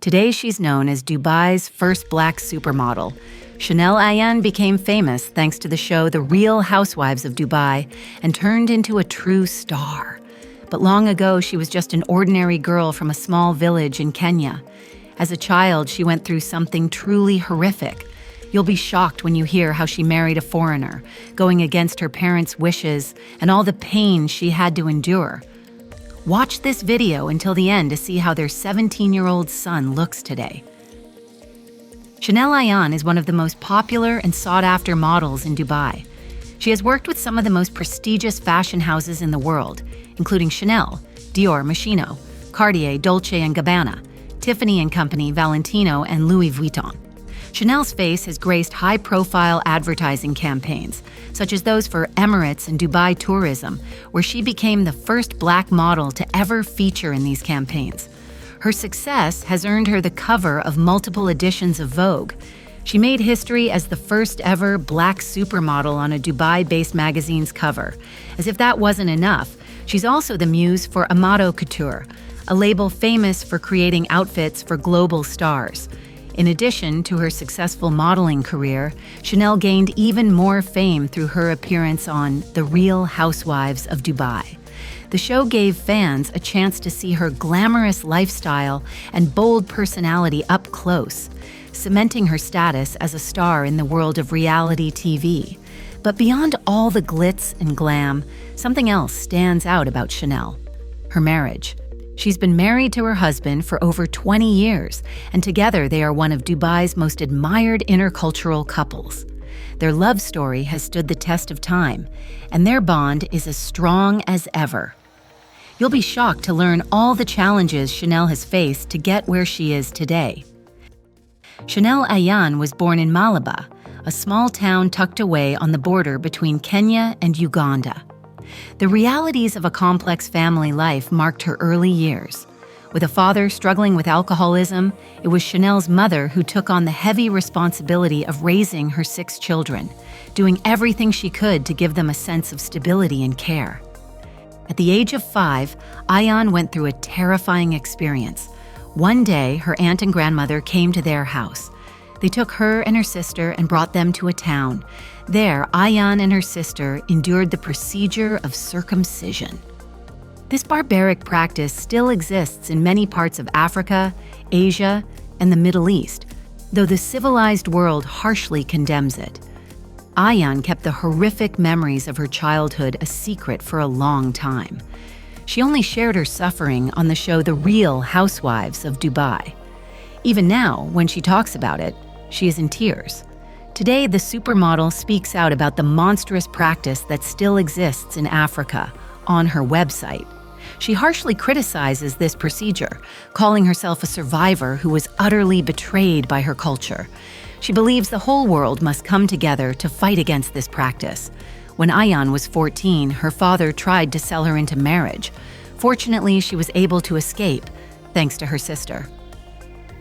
Today, she's known as Dubai's first black supermodel. Chanel Ayan became famous thanks to the show The Real Housewives of Dubai and turned into a true star. But long ago, she was just an ordinary girl from a small village in Kenya. As a child, she went through something truly horrific. You'll be shocked when you hear how she married a foreigner, going against her parents' wishes and all the pain she had to endure. Watch this video until the end to see how their 17-year-old son looks today. Chanel Ayan is one of the most popular and sought-after models in Dubai. She has worked with some of the most prestigious fashion houses in the world, including Chanel, Dior, Moschino, Cartier, Dolce & Gabbana, Tiffany & Company, Valentino, and Louis Vuitton. Chanel's face has graced high-profile advertising campaigns, such as those for Emirates and Dubai Tourism, where she became the first black model to ever feature in these campaigns. Her success has earned her the cover of multiple editions of Vogue. She made history as the first ever black supermodel on a Dubai-based magazine's cover. As if that wasn't enough, she's also the muse for Amaze Couture, a label famous for creating outfits for global stars. In addition to her successful modeling career, Chanel gained even more fame through her appearance on The Real Housewives of Dubai. The show gave fans a chance to see her glamorous lifestyle and bold personality up close, cementing her status as a star in the world of reality TV. But beyond all the glitz and glam, something else stands out about Chanel: her marriage. She's been married to her husband for over 20 years, and together they are one of Dubai's most admired intercultural couples. Their love story has stood the test of time, and their bond is as strong as ever. You'll be shocked to learn all the challenges Chanel has faced to get where she is today. Chanel Ayan was born in Malaba, a small town tucked away on the border between Kenya and Uganda. The realities of a complex family life marked her early years. With a father struggling with alcoholism, it was Chanel's mother who took on the heavy responsibility of raising her 6 children, doing everything she could to give them a sense of stability and care. At the age of 5, Ayan went through a terrifying experience. One day, her aunt and grandmother came to their house. They took her and her sister and brought them to a town. There, Ayan and her sister endured the procedure of circumcision. This barbaric practice still exists in many parts of Africa, Asia, and the Middle East, though the civilized world harshly condemns it. Ayan kept the horrific memories of her childhood a secret for a long time. She only shared her suffering on the show The Real Housewives of Dubai. Even now, when she talks about it, she is in tears. Today, the supermodel speaks out about the monstrous practice that still exists in Africa on her website. She harshly criticizes this procedure, calling herself a survivor who was utterly betrayed by her culture. She believes the whole world must come together to fight against this practice. When Ayan was 14, her father tried to sell her into marriage. Fortunately, she was able to escape, thanks to her sister.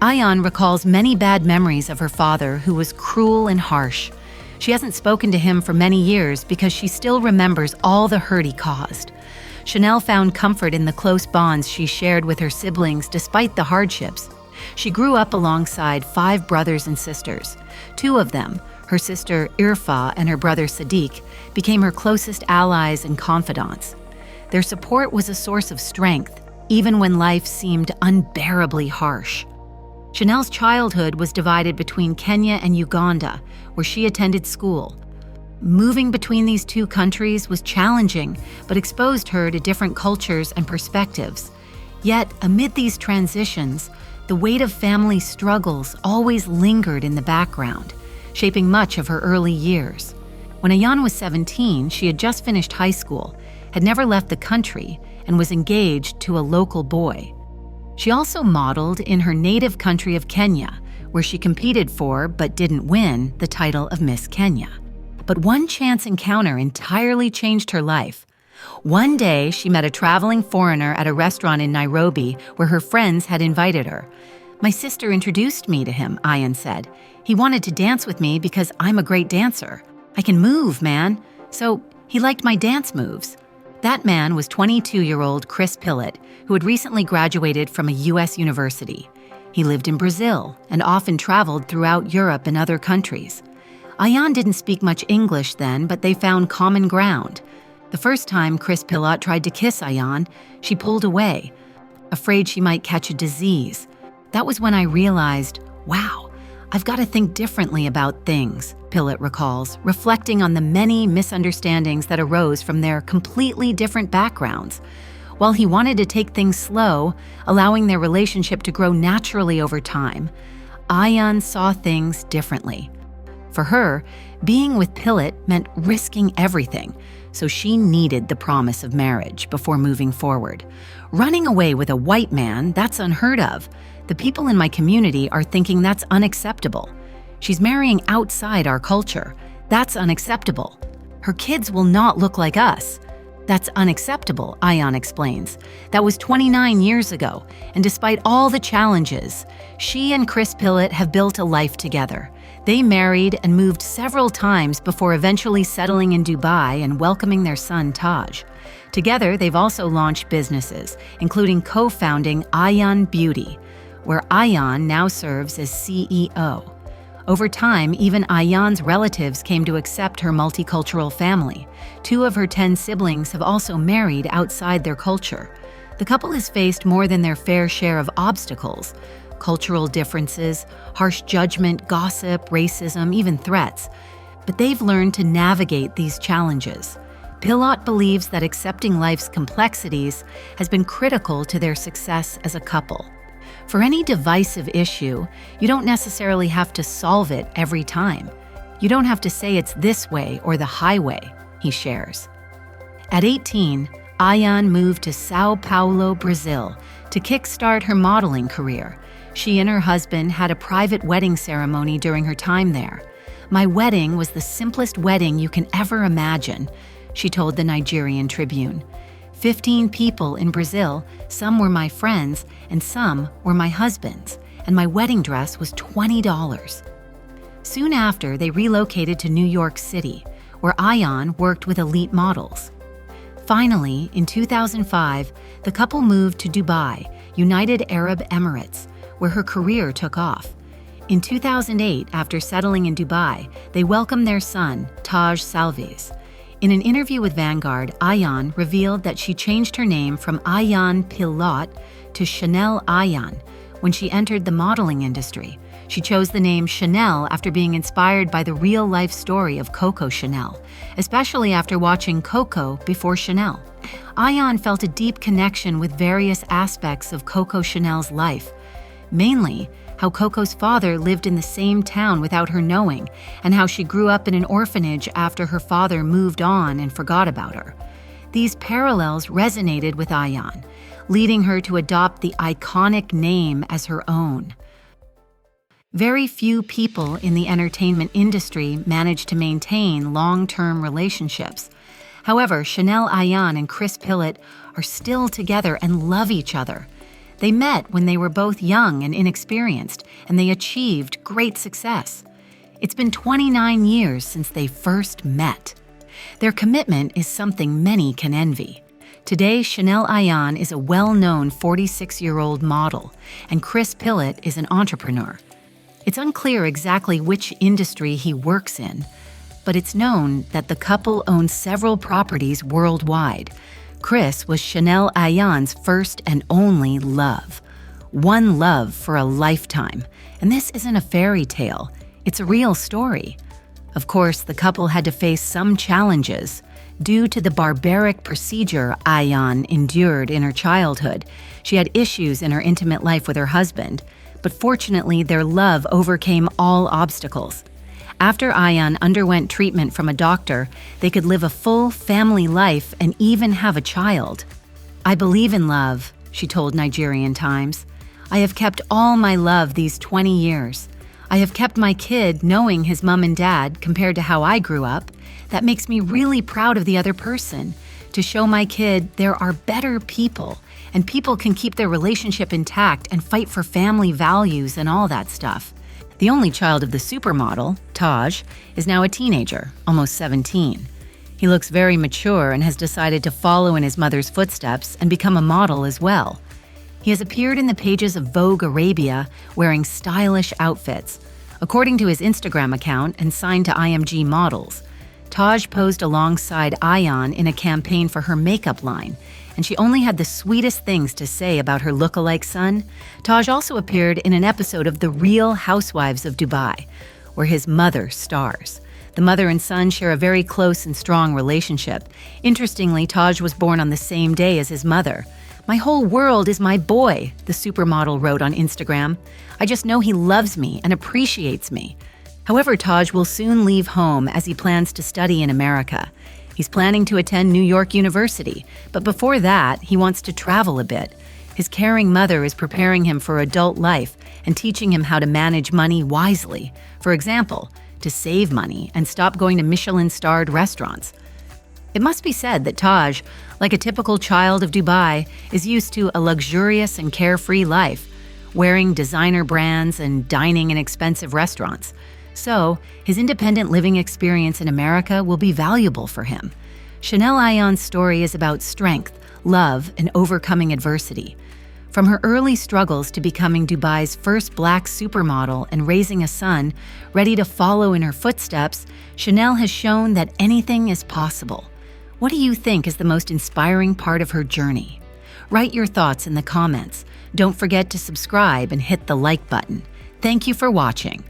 Ayan recalls many bad memories of her father, who was cruel and harsh. She hasn't spoken to him for many years because she still remembers all the hurt he caused. Chanel found comfort in the close bonds she shared with her siblings despite the hardships. She grew up alongside 5 brothers and sisters. 2 of them, her sister Irfa and her brother Sadiq, became her closest allies and confidants. Their support was a source of strength, even when life seemed unbearably harsh. Chanel's childhood was divided between Kenya and Uganda, where she attended school. Moving between these 2 countries was challenging, but exposed her to different cultures and perspectives. Yet, amid these transitions, the weight of family struggles always lingered in the background, shaping much of her early years. When Ayan was 17, she had just finished high school, had never left the country, and was engaged to a local boy. She also modeled in her native country of Kenya, where she competed for, but didn't win, the title of Miss Kenya. But one chance encounter entirely changed her life. One day, she met a traveling foreigner at a restaurant in Nairobi where her friends had invited her. "My sister introduced me to him," Ayan said. "He wanted to dance with me because I'm a great dancer. I can move, man." So he liked my dance moves. That man was 22-year-old Chris Pillett, who had recently graduated from a U.S. university. He lived in Brazil and often traveled throughout Europe and other countries. Ayan didn't speak much English then, but they found common ground. The first time Chris Pillaut tried to kiss Ayan, she pulled away, afraid she might catch a disease. That was when I realized, wow, I've got to think differently about things, Pillaut recalls, reflecting on the many misunderstandings that arose from their completely different backgrounds. While he wanted to take things slow, allowing their relationship to grow naturally over time, Ayan saw things differently. For her, being with Pillaut meant risking everything, so she needed the promise of marriage before moving forward. Running away with a white man, that's unheard of. The people in my community are thinking that's unacceptable. She's marrying outside our culture. That's unacceptable. Her kids will not look like us. That's unacceptable, Ayan explains. That was 29 years ago, and despite all the challenges, she and Chris Pillaut have built a life together. They married and moved several times before eventually settling in Dubai and welcoming their son Taj. Together, they've also launched businesses, including co-founding Ayan Beauty, where Ayan now serves as CEO. Over time, even Ayan's relatives came to accept her multicultural family. 2 of her 10 siblings have also married outside their culture. The couple has faced more than their fair share of obstacles: cultural differences, harsh judgment, gossip, racism, even threats. But they've learned to navigate these challenges. Pillaut believes that accepting life's complexities has been critical to their success as a couple. For any divisive issue, you don't necessarily have to solve it every time. You don't have to say it's this way or the highway, he shares. At 18, Ayan moved to Sao Paulo, Brazil, to kickstart her modeling career. She and her husband had a private wedding ceremony during her time there. "My wedding was the simplest wedding you can ever imagine," she told the Nigerian Tribune. 15 people in Brazil, some were my friends, and some were my husband's, and my wedding dress was $20. Soon after, they relocated to New York City, where Ayan worked with elite models. Finally, in 2005, the couple moved to Dubai, United Arab Emirates, where her career took off. In 2008, after settling in Dubai, they welcomed their son, Taj Salves. In an interview with Vanguard, Ayan revealed that she changed her name from Ayan Pillaut to Chanel Ayan when she entered the modeling industry. She chose the name Chanel after being inspired by the real-life story of Coco Chanel, especially after watching Coco before Chanel. Ayan felt a deep connection with various aspects of Coco Chanel's life, mainly how Coco's father lived in the same town without her knowing, and how she grew up in an orphanage after her father moved on and forgot about her. These parallels resonated with Ayan, leading her to adopt the iconic name as her own. Very few people in the entertainment industry manage to maintain long-term relationships. However, Chanel Ayan and Chris Pillaut are still together and love each other. They met when they were both young and inexperienced, and they achieved great success. It's been 29 years since they first met. Their commitment is something many can envy. Today, Chanel Ayan is a well-known 46-year-old model, and Chris Pillaut is an entrepreneur. It's unclear exactly which industry he works in, but it's known that the couple owns several properties worldwide. Chris was Chanel Ayan's first and only love. One love for a lifetime. And this isn't a fairy tale. It's a real story. Of course, the couple had to face some challenges. Due to the barbaric procedure Ayan endured in her childhood, she had issues in her intimate life with her husband. But fortunately, their love overcame all obstacles. After Ayan underwent treatment from a doctor, they could live a full family life and even have a child. "I believe in love," she told Nigerian Times. "I have kept all my love these 20 years. I have kept my kid knowing his mom and dad compared to how I grew up. That makes me really proud of the other person, to show my kid there are better people, and people can keep their relationship intact and fight for family values and all that stuff." The only child of the supermodel, Taj, is now a teenager, almost 17. He looks very mature and has decided to follow in his mother's footsteps and become a model as well. He has appeared in the pages of Vogue Arabia wearing stylish outfits. According to his Instagram account and signed to IMG Models, Taj posed alongside Ayan in a campaign for her makeup line, and she only had the sweetest things to say about her lookalike son. Taj also appeared in an episode of The Real Housewives of Dubai, where his mother stars. The mother and son share a very close and strong relationship. Interestingly, Taj was born on the same day as his mother. "My whole world is my boy," the supermodel wrote on Instagram. "I just know he loves me and appreciates me." However, Taj will soon leave home as he plans to study in America. He's planning to attend New York University, but before that, he wants to travel a bit. His caring mother is preparing him for adult life and teaching him how to manage money wisely. For example, to save money and stop going to Michelin-starred restaurants. It must be said that Taj, like a typical child of Dubai, is used to a luxurious and carefree life, wearing designer brands and dining in expensive restaurants. So, his independent living experience in America will be valuable for him. Chanel Ayan's story is about strength, love, and overcoming adversity. From her early struggles to becoming Dubai's first black supermodel and raising a son ready to follow in her footsteps, Chanel has shown that anything is possible. What do you think is the most inspiring part of her journey? Write your thoughts in the comments. Don't forget to subscribe and hit the like button. Thank you for watching.